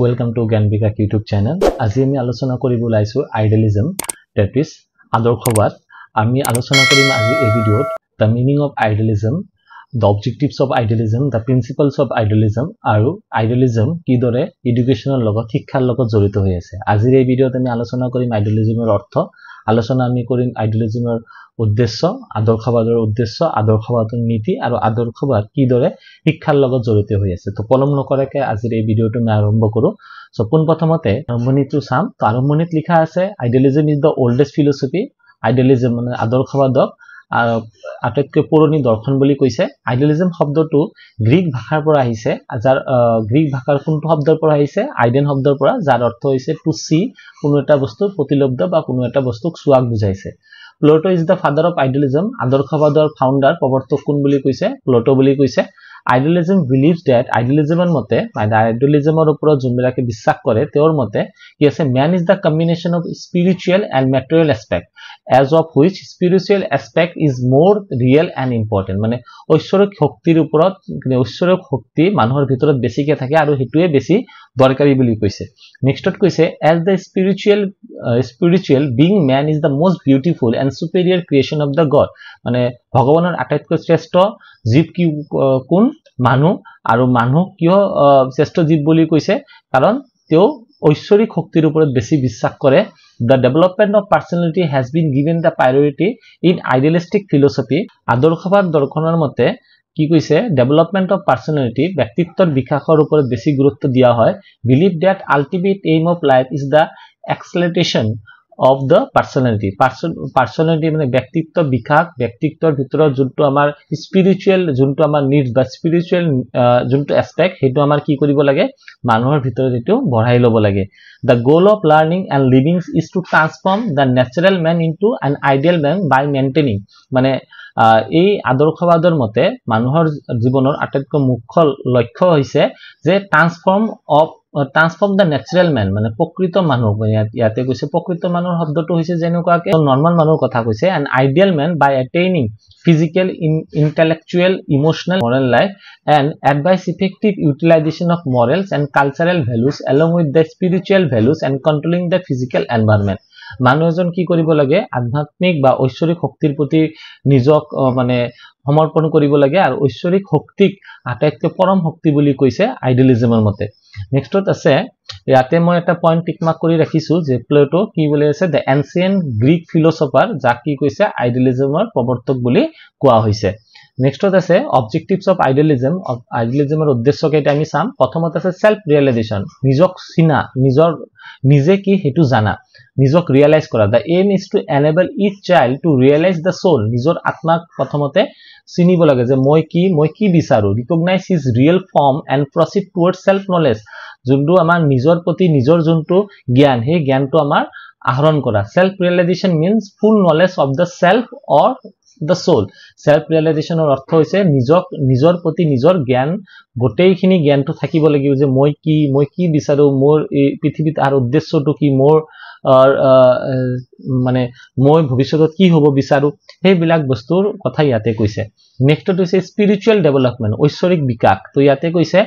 Welcome to Gyan Bikash YouTube channel. আজি আমি আলোচনা কৰিব লাইছো আইডিয়ালিজম that is আদৰ্শবাদ আমি আলোচনা কৰিম আজি এই ভিডিওত the meaning of idealism, the objectives of idealism, the principles of idealism আৰু idealism কিদৰে এডুকেশনৰ লগত শিক্ষাৰ লগত জড়িত হৈ আছে আজিৰ এই ভিডিওত আমি আলোচনা কৰিম আইডিয়ালিজমৰ অৰ্থ আলোচনা আমি কৰিম আইডিয়ালিজমৰ উদ্দেশ্য আদৰ্শবাদৰ উদ্দেশ্য আদৰ্শবাদৰ নীতি আৰু আদৰ্শবাদ কিদৰে শিক্ষাৰ লগত জড়িত হৈ আছে তো পলম নকৰাকৈ আজিৰ এই ভিডিওটো আমি আৰম্ভ কৰো সো প্ৰথমতে আৰম্ভণিটো চাম তো আৰম্ভণিত লিখা আছে idealism is the oldest philosophy idealism মানে আদৰ্শবাদক আটাইতকৈ পুৰণি দৰ্শন বুলি কৈছে আইডিয়ালিজম শব্দটো গ্ৰীক ভাষাৰ পৰা আহিছে যাৰ গ্ৰীক ভাষাৰ কোনটো শব্দৰ পৰা আহিছে আইডেন শব্দৰ পৰা যাৰ অৰ্থ হৈছে টু সি কোনো এটা বস্তু প্ৰতিলব্ধ বা কোনো এটা বস্তুক চোৱাক বুজাইছে Plato is the father of idealism আদৰ্শবাদৰ ফাউন্ডাৰ প্ৰৱৰ্তক কোন বুলি কৈছে প্লেটো বুলি কৈছে আইডিয়ালিজম বিলিভস দ্যাট আইডিয়ালিজমৰ মতে আইডিয়ালিজমৰ ওপৰত যোনবিলাকে বিশ্বাস কৰে তেওঁৰ মতে কি আছে man is the combination of spiritual and material aspect as of which spiritual aspect is more real and important মানে ঐশ্বৰিক শক্তিৰ ওপৰত ঐশ্বৰিক শক্তি মানুহৰ ভিতৰত বেছিকে থাকে আৰু হেতুৱে বেছি দৰকাৰী বুলি কৈছে নেক্সটত কৈছে as the spiritual being man is the most beautiful and superior creation of the god মানে ভগৱানৰ আটাইতকৈ শ্ৰেষ্ঠ জীৱ কি কোন মানুহ আৰু মানুহ কিয় শ্ৰেষ্ঠ জীৱ বুলি কৈছে কাৰণ তেওঁ ঐশ্বৰিক শক্তিৰ ওপৰত বেছি বিশ্বাস কৰে The development of personality has been given the priority in idealistic philosophy. আদৰ্শবাদ দৰ্শনৰ মতে কি কৈছে development of personality ব্যক্তিত্বৰ বিকাশৰ ওপৰত বেছি গুৰুত্ব দিয়া হয়. Believe that ultimate aim of life is the exaltation of the personality. Personality মানে ব্যক্তিত্ব বিকাশ ব্যক্তিত্বৰ ভিতৰত যোনটো আমাৰ স্পিৰিচুৱেল যোনটো আমাৰ নিডস বা স্পিৰিচুৱেল যোনটো এস্পেক্ট হেতু আমাৰ কি কৰিব লাগে মানুহৰ ভিতৰত এটো বঢ়াই লব লাগে The goal of learning and living is to transform the natural man into an ideal man by maintaining মানে এই আদৰ্শবাদৰ মতে মানুহৰ জীৱনৰ আটাইতকৈ মুখ্য লক্ষ্য হৈছে যে transform the natural man মানে প্ৰকৃত মানুহ ইয়াতে কৈছে প্ৰকৃত মানুহৰ শব্দটো হৈছে যেনেকুৱাকে নৰমাল মানুহৰ কথা কৈছে an ideal man by attaining physical intellectual emotional moral life and advise effective utilization of morals and cultural values along with the spiritual values and controlling the physical environment মানুহজন কি কৰিব লাগে আধ্যাত্মিক বা ঐশ্বৰিক শক্তিৰ প্ৰতি নিজক মানে সমৰ্পণ কৰিব লাগে আৰু ঐশ্বৰিক শক্তিক আটাইতকৈ পৰম শক্তি বুলি কৈছে আইডিয়ালিজমৰ মতে নেক্সটত আছে ইয়াতে মই এটা পইণ্ট টিক মাৰ্ক কৰি ৰাখিছো যে প্লেটো কি বুলি আছে দ্য এনশিয়েন্ট গ্ৰীক ফিলসফাৰ যাক কি কৈছে আইডিয়ালিজমৰ প্ৰৱৰ্তক বুলি কোৱা হৈছে নেক্সটত আছে অবজেক্টিভস অফ আইডিয়ালিজমৰ উদ্দেশ্য কেইটা আমি চাম প্ৰথমত আছে সেলফ ৰিয়েলাইজেশন নিজক চিনা নিজে কি হেতু জানা নিজক ৰিয়েলাইজ কৰা the aim is to enable each child to realize the soul নিজৰ আত্মাক প্ৰথমতে চিনিব লাগে যে মই কি বিচাৰো recognize his real form and proceed towards self knowledge যোনটো আমাৰ নিজৰ প্ৰতি নিজৰ যোনটো জ্ঞান সেই জ্ঞানটো আমাৰ আহৰণ কৰা self realization means full knowledge of the self or the soul self realization or অৰ্থ হৈছে নিজৰ প্ৰতি নিজৰ জ্ঞান গোটেইখিনি জ্ঞানটো থাকিব লাগিব যে মই কি বিচাৰো মোৰ এই পৃথিৱীত আৰু উদ্দেশ্যটো কি মোৰ মানে মই ভৱিষ্যতত কি হ'ব বিচাৰো সেইবিলাক বস্তুৰ কথা ইয়াতে কৈছে নেক্সটটো হৈছে স্পিৰিচুৱেল ডেভেলপমেন্ট ঐশ্বৰিক বিকাশ তো ইয়াতে কৈছে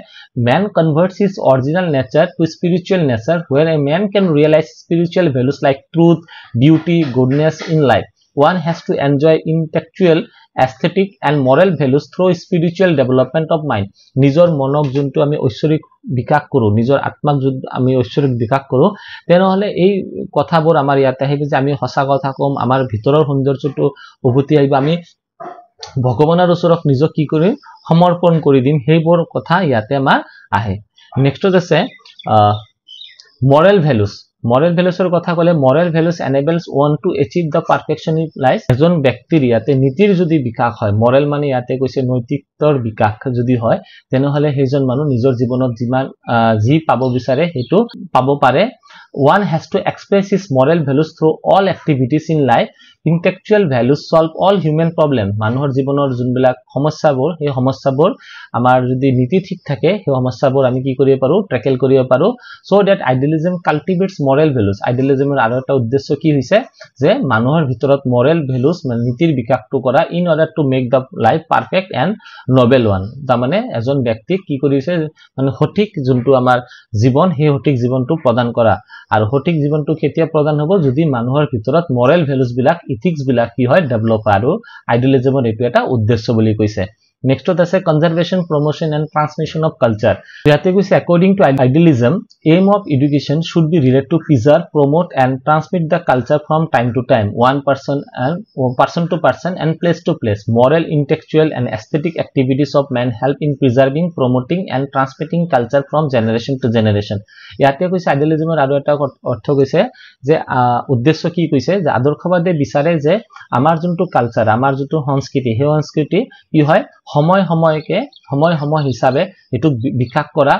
man converts his original nature to spiritual nature where a man can realize spiritual values like truth beauty goodness in life one has to enjoy intellectual aesthetic and moral values through spiritual development of mind নিজৰ মনক যোনটো আমি ঐশ্বৰিক বিকাশ কৰো নিজৰ আত্মাক যদি আমি ঐশ্বৰিক বিকাশ কৰো তেনেহলে এই কথাবোৰ আমাৰ ইয়াতে আহিব যে আমি সঁচা কথা কম আমাৰ ভিতৰৰ সৌন্দৰ্যটো উভতি আহিব আমি ভগৱানৰ ওচৰত নিজক কি কৰিম সমৰ্পণ কৰি দিম সেইবোৰ কথা ইয়াতে আমাৰ আহে নেক্সটত আছে moral valuesৰ কথা কলে moral values enables one to achieve the perfection in life এজন ব্যক্তিৰ ইয়াতে নীতিৰ যদি বিকাশ হয় moral মানে ইয়াতে কৈছে নৈতিকতাৰ বিকাশ যদি হয় তেনেহলে সেইজন মানুহ নিজৰ জীৱনত যি পাব বিচাৰে হেতু পাব পাৰে one has to express his moral values through all activities in life intellectual values solve all human problem মানুহৰ জীৱনৰ যোনবিলাক সমস্যাবোৰ এই সমস্যাবোৰ আমাৰ যদি নীতি ঠিক থাকে সেই সমস্যাবোৰ আমি কি কৰিব পাৰো ট্যাকেল কৰিব পাৰো so that idealism cultivates moral values idealism আৰু এটা উদ্দেশ্য কি হৈছে যে মানুহৰ ভিতৰত moral values মানে নীতিৰ বিকাশটো কৰা in order to make the life perfect and noble one তাৰ মানে এজন ব্যক্তি কি কৰিছে মানে সঠিক যোনটো আমাৰ জীৱন সেই সঠিক জীৱনটো প্ৰদান কৰা আৰু সঠিক জীৱনটো কেতিয়া প্ৰদান হ'ব যদি মানুহৰ ভিতৰত moral values বিলাক ethics বিলাক কি হয় ডেভেলপ আৰু idealismৰ এটো এটা উদ্দেশ্য বুলি কৈছে Next to the conservation, promotion and transmission of culture. According to idealism, aim of education should be related to preserve, promote and transmit the culture from time to time, person to person and place to place. Moral, intellectual and aesthetic activities of man help in preserving, promoting and transmitting culture from generation to generation. Yate koise idealism er aru eta ortho koise je uddesho ki koise je adorshabade bisare je amar juntu culture amar juntu সংস্কৃতি he সংস্কৃতি কি হয় সময় সময় হিসাবে এটু বিকাশ কৰা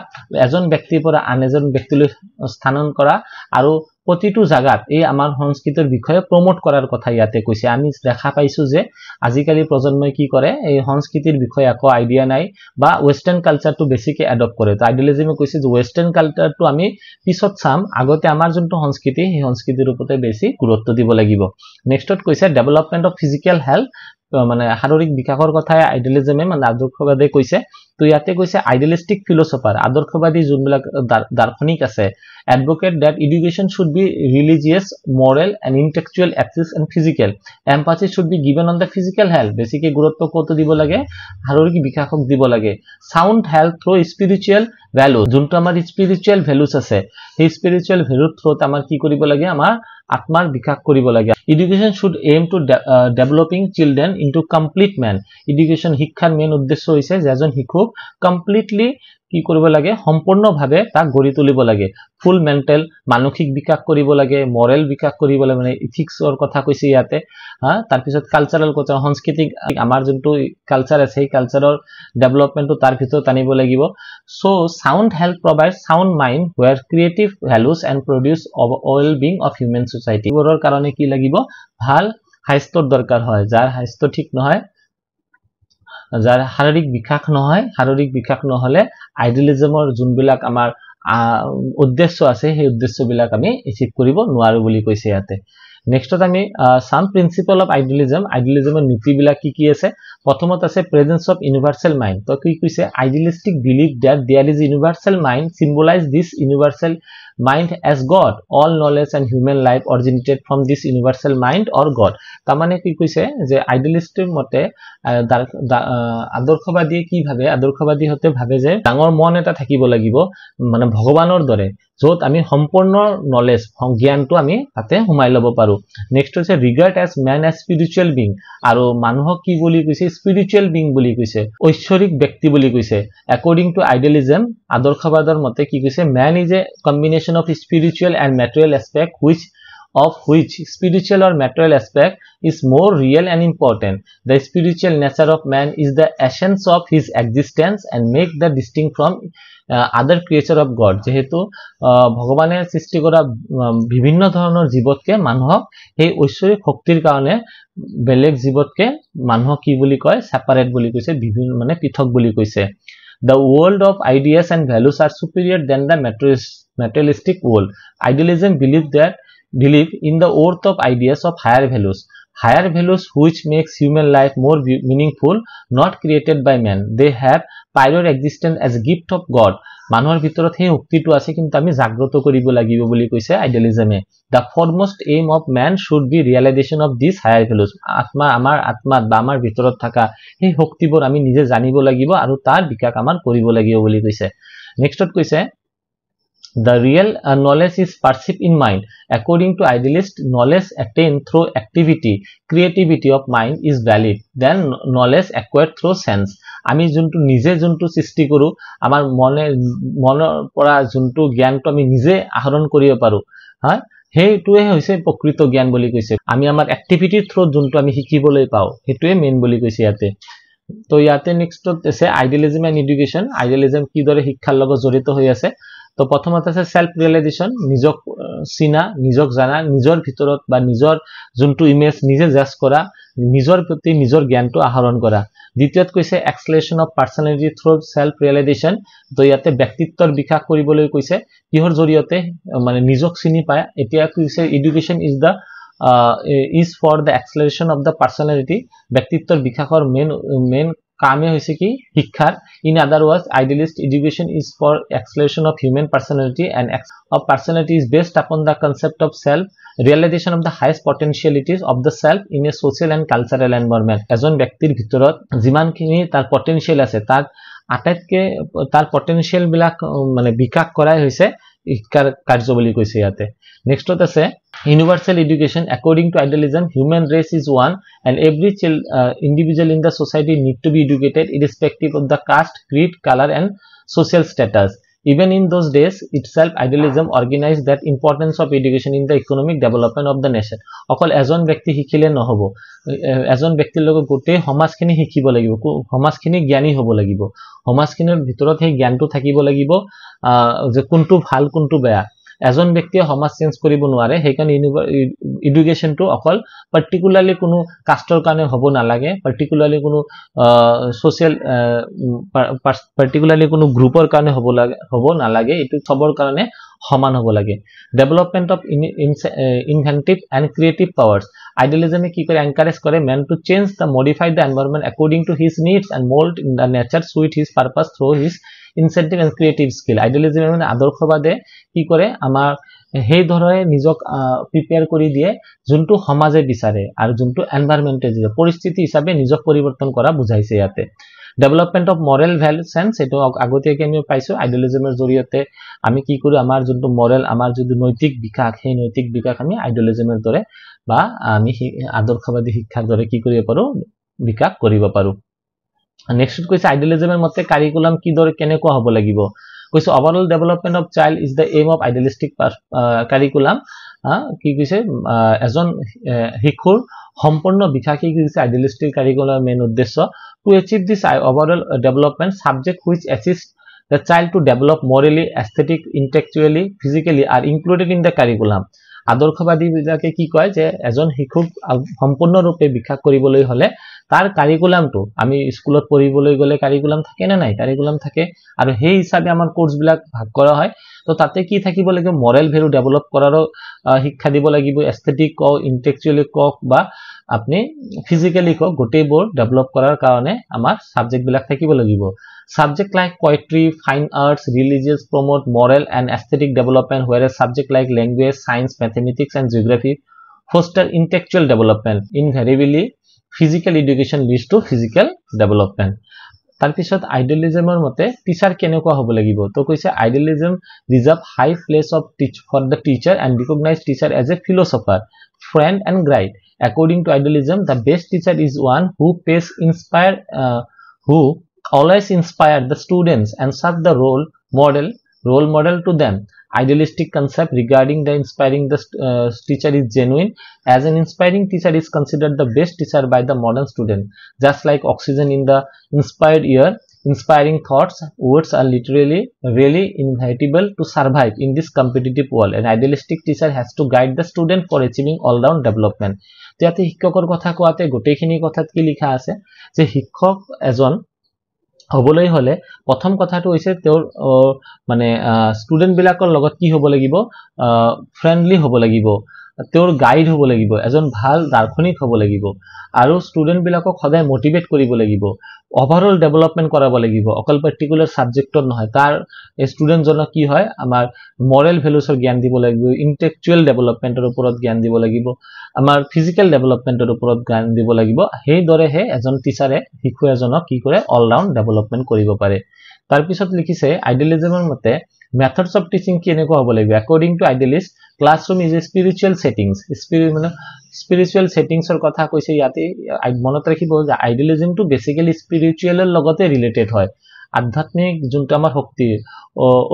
এজন ব্যক্তিৰ পৰা আন এজন ব্যক্তিলৈ স্থানান্তৰণ কৰা আৰু প্ৰতিটো জায়গাত এই আমাৰ সংস্কৃতিৰ বিষয়ে প্ৰমোট কৰাৰ কথা ইয়াতে কৈছে আমি দেখা পাইছো যে আজিকালি প্ৰজন্মই কি কৰে এই সংস্কৃতিৰ বিষয়ে একো আইডিয়া নাই বা ওয়েস্টাৰ্ন কালচাৰটো বেছিকে এডপ্ট কৰে তো আইডিয়ালিজমে কৈছে যে ওয়েস্টাৰ্ন কালচাৰটো আমি পিছত চাম আগতে আমাৰ যোনটো সংস্কৃতি সেই সংস্কৃতিৰ ওপৰতে বেছি গুৰুত্ব দিব লাগিব নেক্সটত কৈছে ডেভেলপমেন্ট অফ ফিজিক্যাল হেলথ মানে শাৰীৰিক বিকাশৰ কথা আইডিয়ালিজমে মানে আদৰ্শবাদে কৈছে তো ইয়াতে কৈছে আইডিয়ালিস্টিক ফিলোসফাৰ আদৰ্শবাদী যোনবিলাক দাৰ্শনিক আছে advocate that education should be religious moral and intellectual ethics and physical emphasis should be given on the physical health basically গুৰুত্ব কত দিব লাগে শাৰীৰিক বিকাশক দিব লাগে sound health through spiritual value যোনটো আমাৰ spiritual values আছে সেই spiritual value through আমাৰ কি কৰিব লাগে আমাৰ আত্মাৰ বিকাশ কৰিব লাগে education should aim to developing children into complete man education শিক্ষাৰ মেইন উদ্দেশ্য হৈছে যে এজন শিশুক কমপ্লিটলি কি কৰিব লাগে সম্পূৰ্ণভাৱে তাক গঢ়ি তুলিব লাগে ফুল মেন্টাল মানসিক বিকাশ কৰিব লাগে মৰেল বিকাশ কৰিব লাগে মানে ইথিক্সৰ কথা কৈছে ইয়াতে তাৰ পিছত কালচাৰাল কথা সাংস্কৃতিক আমাৰ যোনটো কালচাৰ আছে সেই কালচাৰৰ ডেভেলপমেন্টটো তাৰ ভিতৰত আনিব লাগিব so sound health provide sound mind where creative values and produce well being of human society ওৰৰ কাৰণে কি লাগিব ভাল স্বাস্থ্যৰ দৰকাৰ হয় যাৰ স্বাস্থ্য ঠিক নহয় যাৰ শাৰীৰিক বিকাশ নহলে আইডিয়ালিজমৰ যোনবিলাক আমাৰ উদ্দেশ্য আছে সেই উদ্দেশ্যবিলাক আমি এচিভ কৰিব নোৱাৰো বুলি কৈছে ইয়াতে নেক্সটত আমি সাম প্ৰিন্সিপল অফ আইডিয়ালিজমৰ নীতিবিলাক কি আছে প্ৰথমত আছে প্ৰেজেন্স অফ ইউনিভাৰ্সাল মাইন্ড তো কি কৈছে idealistic believe that there is universal mind symbolise this universal mind as god all knowledge and human life originated from this universal mind or god তামানে কি কইছে যে আইডিয়ালিস্টের মতে আদৰ্শবাদী কি ভাবে আদৰ্শবাদী হতে ভাবে যে ডাঙৰ মন এটা থাকিব লাগিব মানে ভগৱানৰ দৰে যত আমি সম্পূৰ্ণ নলেজ জ্ঞানটো আমি তাতে হুমাই লব পাৰো নেক্সট হৈছে regard as man as spiritual being আৰু মানুহক কি বুলি কৈছে স্পিৰিচুৱেল বিং বুলি কৈছে ঐশ্বৰিক ব্যক্তি বুলি কৈছে according to idealism আদৰ্শবাদৰ মতে কি কৈছে man is a combination of spiritual and material aspect which spiritual or material aspect is more real and important the spiritual nature of man is the essence of his existence and make the distinct from other creature of god যেহেতু ভগৱানে সৃষ্টি কৰা বিভিন্ন ধৰণৰ জীৱতকে মানুহক এই ঐশ্বৰিক শক্তিৰ কাৰণে বেলেগ জীৱতকে মানুহক কি বুলি কয় সেপাৰেট বুলি কৈছে বিভিন্ন মানে পৃথক বুলি কৈছে The world of ideas and values are superior than the materialistic world. Idealism believe in the worth of ideas of higher values which makes human life more meaningful, not created by man. They have prior existence as a gift of God. মানুহৰ ভিতৰত সেই শক্তিটো আছে কিন্তু আমি জাগ্ৰত কৰিব লাগিব বুলি কৈছে আইডিয়ালিজমে the foremost aim of man should be realization of these higher values আমাৰ আত্মাত বা আমাৰ ভিতৰত থকা সেই শক্তিবোৰ আমি নিজে জানিব লাগিব আৰু তাৰ বিকাশ আমাৰ কৰিব লাগিব বুলি কৈছে নেক্সটত কৈছে The real knowledge is perceived in mind. According to idealist, knowledge attained through activity, creativity of mind is valid. Then knowledge acquired through sense. আমি যোনটো নিজে যোনটো সৃষ্টি কৰো আমাৰ মনৰ পৰা যোনটো জ্ঞানটো আমি নিজে আহৰণ কৰিব পাৰো হয় সেইটোৱে হৈছে প্ৰকৃত জ্ঞান বুলি কৈছে আমি আমাৰ এক্টিভিটিৰ থ্ৰু যোনটো আমি শিকিবলৈ পাও সেইটোৱে মেইন বুলি কৈছে ইয়াতে তো ইয়াতে নেক্সটত আছে আইডিয়ালিজম এণ্ড এডুকেশ্যন আইডিয়ালিজম কি দৰে শিক্ষাৰ লগত জড়িত হৈ আছে তো প্ৰথমতে আছে সেলফ ৰিয়েলাইজেশন নিজক চিনা নিজক জানা নিজৰ ভিতৰত বা নিজৰ যোনটো ইমেজ নিজে জাজ কৰা নিজৰ প্ৰতি নিজৰ জ্ঞানটো আহৰণ কৰা দ্বিতীয়ত কৈছে এক্সেলাৰেশন অফ পাৰ্সোনালিটি থ্ৰু সেলফ ৰিয়েলাইজেশন তো ইয়াতে ব্যক্তিত্বৰ বিকাশ কৰিবলৈ কৈছে কিহৰ জৰিয়তে মানে নিজক চিনি পায় এতিয়া কৈছে education is for the acceleration of the personality ব্যক্তিত্বৰ বিকাশৰ মেইন কামে হৈছে কি শিক্ষাৰ in other words idealist education is for acceleration of human personality and of personality is based upon the concept of self realization of the highest potentialities of the self in a social and cultural environment এজন ব্যক্তিৰ ভিতৰত যিমানখিনি তাৰ potential আছে তাক আটাইতকে তাৰ potential বিলাক মানে বিকাশ কৰাই হৈছে শিক্ষাৰ কাৰ্য বুলি কৈছে ইয়াতে নেক্সটত আছে universal education according to idealism human race is one and every individual in the society need to be educated irrespective of the caste creed color and social status even in those days itself idealism organized that importance of education in the economic development of the nation অকল এজন ব্যক্তি শিকিলে নহব এজন ব্যক্তিৰ লগত গোটেই সমাজখিনি শিকিব লাগিব সমাজখিনি জ্ঞানী হ'ব লাগিব সমাজখিনৰ ভিতৰত সেই জ্ঞানটো থাকিব লাগিব যে কোনটো ভাল কোনটো বেয়া এজন ব্যক্তিয়ে সমাজ চেঞ্জ কৰিব নোৱাৰে সেইকাৰণে এডুকেশনটো অকল পাৰ্টিকুলাৰলি কোনো কাষ্টৰ কাৰণে হ'ব নালাগে পাৰ্টিকুলাৰলি কোনো সোশ্যাল পাৰ্টিকুলাৰলি কোনো গ্ৰুপৰ কাৰণে হ'ব নালাগে এটো সবৰ কাৰণে সমান হ'ব লাগে development of inventive and creative powers আইডিয়ালিজমে কি কৰে এনকাৰেজ কৰে man to change the modify the environment according to his needs and mould in the nature suit his purpose through his incentive and creative skill idealism মানে আদৰ্শবাদে কি কৰে আমাৰ সেই ধৰণে নিজক প্ৰিপেয়াৰ কৰি দিয়ে যোনটো সমাজে বিচাৰে আৰু যোনটো এনভায়ৰনমেন্টে দিয়ে পৰিস্থিতি হিচাপে নিজক পৰিৱৰ্তন কৰা বুজাইছে ইয়াতে development of Morrell value sense এটো আগতীয়াকৈ আমি পাইছো আইডিয়ালিজমৰ জৰিয়তে আমি কি কৰো আমাৰ যোনটো মৰেল আমাৰ যদি নৈতিক বিকাশ সেই নৈতিক বিকাশ আমি আইডিয়ালিজমৰ দৰে বা আমি আদৰ্শবাদী শিক্ষাৰ দৰে কি কৰিব পাৰো বিকাশ কৰিব পাৰো নেক্সট কৈছে আইডিয়ালিজমৰ মতে কাৰিকুলাম কি দৰে কেনেকুৱা হ'ব লাগিব কৈছে overall development of child is the aim of idealistic curriculum কি কৈছে এজন শিশুৰ সম্পূৰ্ণ বিকাশই কি কৈছে আইডিয়ালিস্টিক কাৰিকুলামৰ মেইন উদ্দেশ্য to achieve this overall development subject which assist the child to develop morally aesthetic intellectually physically are included in the curriculum আদৰ্শবাদী বিলাকে কি কয় যে এজন শিশুক সম্পূৰ্ণৰূপে বিকাশ কৰিবলৈ হলে তাৰ কাৰিকুলামটো আমি স্কুলত পঢ়িবলৈ গলে কাৰিকুলাম থাকে না নাই কাৰিকুলাম থাকে আৰু সেই হিচাপে আমাৰ কোৰ্স বিলাক ভাগ কৰা হয় তো তাতে কি থাকিব লাগে মৰেল ভ্যালু ডেভেলপ কৰাৰ শিক্ষা দিব লাগিব এস্থেটিক ক ইন্টেলেকচুয়ালি ক বা আপনি ফিজিক্যালি ক গোটেইবোৰ ডেভেলপ কৰাৰ কাৰণে আমাৰ সাবজেক্ট বিলাক থাকিব লাগিব subject like poetry fine arts religious promote moral and aesthetic development whereas subject like language science mathematics and geography foster intellectual development invariably physical education leads to physical development তাৰ পিছত আইডিয়ালিজমৰ মতে teacher কেনেকুৱা হ'ব লাগিব তো কৈছে idealism reserve high place of for the teacher and recognise teacher as a philosopher friend and guide according to idealism the best teacher is one who who always inspire the students and serve the role model to them idealistic concept regarding the inspiring the teacher is genuine as an inspiring teacher is considered the best teacher by the modern student just like oxygen in the inspired air inspiring thoughts words are literally really inevitable to survive in this competitive world an idealistic teacher has to guide the student for achieving all round development ইয়াতে শিক্ষকৰ কথা কোৱাতে গোটেইখিনি কথাত কি লিখা আছে যে শিক্ষক এজন হবলৈ হলে প্ৰথম কথাটো হৈছে তেওঁৰ মানে ষ্টুডেন্ট বিলাকৰ লগত কি হ'ব লাগিব ফ্ৰেন্ডলি হ'ব লাগিব তেওঁৰ গাইড হ'ব লাগিব এজন ভাল দাৰ্শনিক হ'ব লাগিব আৰু ষ্টুডেন্ট বিলাকক সদায় মোটিভেট কৰিব লাগিব ওভাৰঅল ডেভেলপমেন্ট কৰাব লাগিব অকল পাৰ্টিকুলাৰ সাবজেক্টত নহয় তাৰ ষ্টুডেন্ট জনক কি হয় আমাৰ মৰেল ভ্যালুছৰ জ্ঞান দিব লাগিব ইন্টেলেকচুয়াল ডেভেলপমেন্টৰ ওপৰত জ্ঞান দিব লাগিব আমাৰ ফিজিক্যাল ডেভেলপমেন্টৰ ওপৰত জ্ঞান দিব লাগিব সেই দৰেহে এজন টিচাৰে শিশু এজনক কি কৰে অল ৰাউন্ড ডেভেলপমেন্ট কৰিব পাৰে তাৰ পিছত লিখিছে আইডিয়ালিজমৰ মতে methods of teaching কেনেকুৱা হ'ব লাগিব according to idealist classroom is a spiritual settings spiritual settingsৰ কথা কৈছে ইয়াতে মনত ৰাখিব যে আইডিয়ালিজম টু বেসিক্যালি স্পিৰিচুৱেলৰ লগতে ৰিলেটেড হয় আধ্যাত্মিক যোনটো আমাৰ শক্তি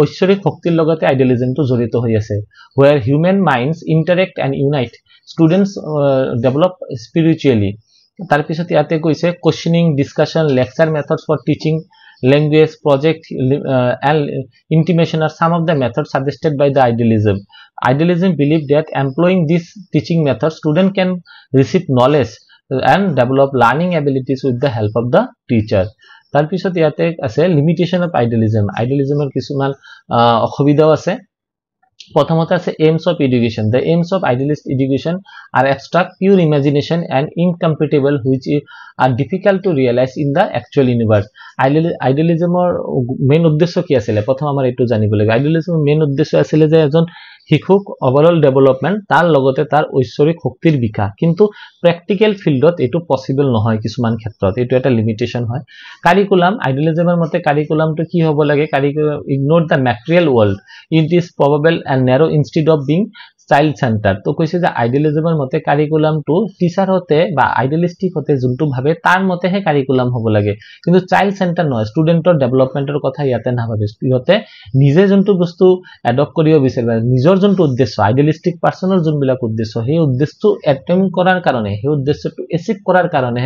ঐশ্বৰিক শক্তিৰ লগতে আইডিয়ালিজমটো জড়িত হৈ আছে where human minds interact and unite students develop spiritually তাৰ পিছত ইয়াতে কৈছে questioning discussion lecture methods for teaching language, project, and intimation are some of the methods suggested by the idealism. Idealism believe that employing these teaching methods, student can receive knowledge and develop learning abilities with the help of the teacher. তাৰ পিছত ইয়াতে আছে limitation of idealism আইডিয়ালিজমৰ কিছুমান অসুবিধাও আছে প্ৰথমতে আছে aims of education the aims of idealist education are abstract pure imagination and incompatible which are difficult to realize in the actual universe আইডিয়ালিজমৰ মেইন উদ্দেশ্য কি আছিল প্ৰথম আমাৰ এটো জানিব লাগে আইডিয়ালিজমৰ মেইন উদ্দেশ্য আছিল যে এজন শিশুক ওভারঅল ডেভেলপমেন্ট তার লগতে তার ঐশ্বরিক শক্তির বিকাশ কিন্তু প্র্যাকটিক্যাল ফিল্ডত এটো পসিবল নহয় কিছুমান ক্ষেত্ৰত এটো এটা লিমিটেশন হয় কাৰিকুলাম আইডিয়ালিজমৰ মতে কারিকুলামটো কি হ'ব লাগে curriculum ignore the material world it is probable and narrow instead of being child centre তো কইছে যে আইডিয়ালিজমৰ মতে কারিকুলামটো টিচার হতে বা আইডিয়ালিস্টিক হতে যোনটো ভাবে তার মতে হে কারিকুলাম হ'ব লাগে কিন্তু চাইল্ড সেন্টার নহয় স্টুডেন্টৰ ডেভেলপমেন্টৰ কথা ইয়াতে না ভাবে ইহতে নিজে যোনটো বস্তু এডপ্ট কৰিব বিচাৰে নিজৰ যোনটো উদ্দেশ্য আইডিয়ালিস্টিক পাৰ্সনৰ যোনবিলাক উদ্দেশ্য সেই উদ্দেশ্যটো এটেম্প কৰাৰ কাৰণে সেই উদ্দেশ্যটো এচিভ কৰাৰ কাৰণে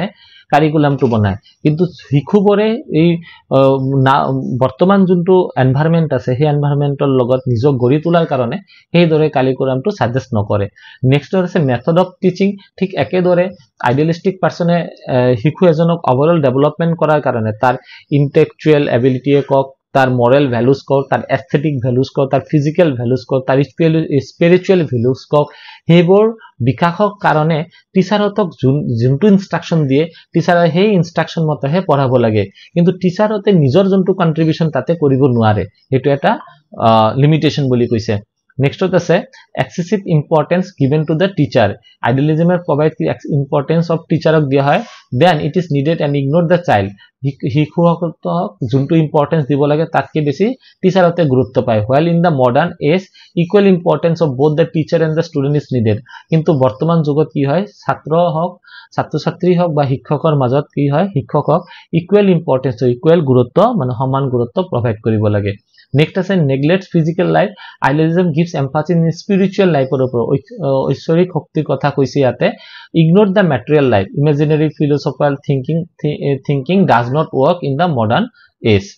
কাৰিকুলামটো বনায় কিন্তু শিশুবোৰে এই বৰ্তমান যোনটো এনভায়ৰনমেন্ট আছে সেই এনভায়ৰনমেন্টৰ লগত নিজক গঢ়ি তোলাৰ কাৰণে সেই দৰে কাৰিকুলামটো সাজেষ্ট নকৰে নেক্সট আছে মেথড অফ টিচিং ঠিক একেদৰে আইডিয়ালিস্টিক পাৰ্সনে শিশু এজনক ওভাৰঅল ডেভেলপমেন্ট কৰাৰ কাৰণে তাৰ ইন্টেলেকচুয়াল এবিলিটিয়ে কক তার মরাল ভ্যালুস কক তার এস্থেটিক ভ্যালুস কক তার ফিজিক্যাল ভ্যালুস কক তার স্পিরিচুয়াল ভ্যালুস কক হেবোৰ বিকাশৰ কাৰণে টিচাৰতক যোনটো ইনস্ট্ৰাকশন দিয়ে টিচাৰে সেই ইনস্ট্ৰাকশন মতেহে পঢ়াব লাগে কিন্তু টিচাৰতে নিজৰ যোনটো কন্ট্ৰিবিউশন তাতে কৰিব নোৱাৰে এটো এটা লিমিটেশন বুলি কৈছে Next আছে excessive importance given to the teacher. Idealism provide the importance of teacher of দিয়া হয় then it is needed and ignore the child. শিশুসকলক যোনটো ইম্পৰ্টেন্স দিব লাগে তাতকে বেছি টিচাৰতে গুৰুত্ব পায় while in the modern age equal importance of both the teacher and the student is needed. কিন্তু বৰ্তমান যুগত কি হয় ছাত্ৰ হওক ছাত্ৰ ছাত্ৰী হওক বা শিক্ষকৰ মাজত কি হয় শিক্ষকক ইকুৱেল ইম্পৰ্টেন্স ইকুৱেল গুৰুত্ব মানে সমান গুৰুত্ব প্ৰভাইড কৰিব লাগে Next আছে neglects physical life. Idealism gives emphasis in spiritual life or ঐশ্বরিক শক্তিৰ কথা কৈছে ইয়াতে ignore the material life. Imaginary philosophical thinking does not work in the modern age.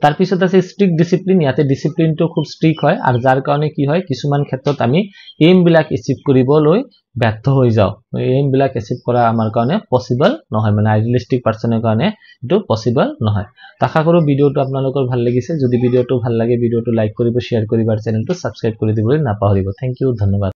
তাৰ পিছত আছে strict discipline. ইয়াতে ডিসিপ্লিনটো খুব strict হয় আৰু যাৰ কাৰণে কি হয় কিছুমান ক্ষেত্ৰত আমি এম বিলাক এচিভ কৰিবলৈ ব্যৰ্থ হৈ যাও এম বিলাক এচিভ কৰা আমাৰ কাৰণে পসিবল নহয় মানে আইডিয়ালিস্টিক পাৰ্সনৰ কাৰণে এটো পসিবল নহয় আশা কৰো ভিডিওটো আপোনালোকৰ ভাল লাগিছে যদি ভিডিওটো ভাল লাগে ভিডিওটো লাইক কৰিব শেয়াৰ কৰিব আৰু চেনেলটো সাবস্ক্ৰাইব কৰি দিবলৈ নাপাহৰিব থ্যাংক ইউ ধন্যবাদ